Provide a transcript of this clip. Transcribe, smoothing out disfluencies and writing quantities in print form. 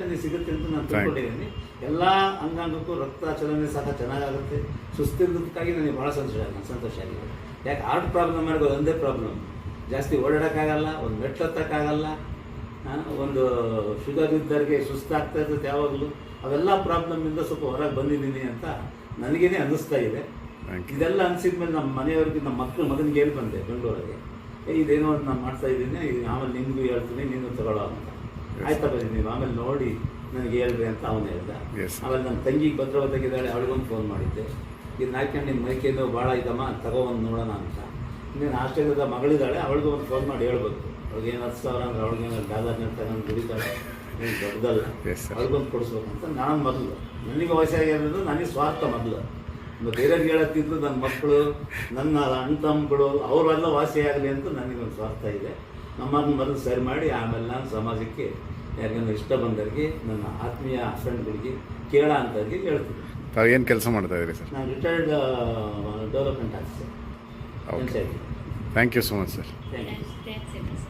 ನನಗೆ ಸಿಗುತ್ತೆ ಅಂತ ನಾನು ತಿಳ್ಕೊಂಡಿದ್ದೀನಿ. ಎಲ್ಲ ಅಂಗಾಂಗಕ್ಕೂ ರಕ್ತ ಚಲನೆ ಸಹ ಚೆನ್ನಾಗಾಗುತ್ತೆ. ಸುಸ್ತಿರೋದಕ್ಕಾಗಿ ನನಗೆ ಭಾಳ ಸಂತೋಷ ಆಗಿದೆ. ಯಾಕೆ ಹಾರ್ಟ್ ಪ್ರಾಬ್ಲಮ್ ಮಾಡಿದ್ರೆ ಒಂದೇ ಪ್ರಾಬ್ಲಮ್, ಜಾಸ್ತಿ ಓಡಾಡೋಕ್ಕಾಗಲ್ಲ, ಒಂದು ಮೆಟ್ಲು ಹತ್ತಕ್ಕಾಗಲ್ಲ, ಒಂದು ಶುಗರ್ ಇದ್ದವ್ರಿಗೆ ಸುಸ್ತಾಗ್ತಾ ಇರ್ತದೆ ಯಾವಾಗಲೂ. ಅವೆಲ್ಲ ಪ್ರಾಬ್ಲಮ್ಮಿಂದ ಸ್ವಲ್ಪ ಹೊರಗೆ ಬಂದಿದ್ದೀನಿ ಅಂತ ನನಗೇನೆ ಅನ್ನಿಸ್ತಾ ಇದೆ. ಇದೆಲ್ಲ ಅನಿಸಿದ್ಮೇಲೆ ನಮ್ಮ ಮನೆಯವ್ರಿಗೆ, ನಮ್ಮ ಮಗನಿಗೆ ಹೇಳಿ ಬಂದೆ ಬೆಂಗಳೂರಿಗೆ, ಇದೇನೋ ಒಂದು ನಾನು ಮಾಡ್ತಾ ಇದ್ದೀನಿ, ಆಮೇಲೆ ನಿಮಗೂ ಹೇಳ್ತೀನಿ, ನೀನು ತಗೊಳ್ಳೋ ಅಂತ. ಆಯ್ತಾ ಬನ್ನಿ ನೀವು ಆಮೇಲೆ ನೋಡಿ ನನಗೆ ಹೇಳ್ರಿ ಅಂತ ಅವನು ಹೇಳ್ದ. ಆಮೇಲೆ ನನ್ನ ತಂಗಿಗೆ ಭದ್ರವತ್ತಾಗಿದ್ದಾಳೆ, ಅವಳಿಗೊಂದು ಫೋನ್ ಮಾಡಿದ್ದೆ, ಇದನ್ನ ಹಾಕ್ಕೊಂಡು ನಿಮ್ಮ ಮೈಕೇನು ಭಾಳ ಇದಮ್ಮ ತಗೊಬಂದು ನೋಡೋಣ ಅಂತ. ಇನ್ನೇನು ಆಸ್ಟ್ರೇಲಿಯಾದ ಮಗಳಿದ್ದಾಳೆ, ಅವಳಿಗೂ ಒಂದು ಫೋನ್ ಮಾಡಿ ಹೇಳ್ಬೇಕು. ಅವ್ಳಿಗೇನು 10,000 ಅಂದ್ರೆ ಅವ್ಳಿಗೇನು $1 ತಗೊಂಡು ದುಡಿತಾಳೆ, ಏನು ದೊಡ್ಡದಲ್ಲ, ಅವ್ರಿಗೊಂದು ಕೊಡಿಸ್ಬೇಕಂತ ನಾನು ಮೊದಲು. ನನಗೆ ವಯಸ್ಸಾಗಿರೋದು ನನಗೆ ಸ್ವಾರ್ಥ ಮೊದಲು. ಬೇರೆಯವ್ರಿಗೆ ಹೇಳತ್ತಿದ್ದು ನನ್ನ ಮಕ್ಕಳು, ನನ್ನ ಅಣ್ಣ ತಮ್ಮಗಳು ಅವರೆಲ್ಲ ವಾಸಿಯಾಗಲಿ ಅಂತ ನನಗೊಂದು ಸ್ವಾರ್ಥ ಇದೆ. ನಮ್ಮನ್ನು ಮೊದಲು ಸರಿ ಮಾಡಿ ಆಮೇಲೆ ನಾನು ಸಮಾಜಕ್ಕೆ ಯಾರಿಗೇನು ಇಷ್ಟ ಬಂದವರಿಗೆ, ನನ್ನ ಆತ್ಮೀಯ ಫ್ರೆಂಡ್ಗಳಿಗೆ, ಕೇಳ ಅಂತವ್ರಿಗೆ ಹೇಳ್ತೀನಿ. ತಾವು ಏನು ಕೆಲಸ ಮಾಡ್ತಾ ಇದ್ದೀರಿ ಸರ್? ನಾನು retired development officer. Thank you so much sir. Thank you.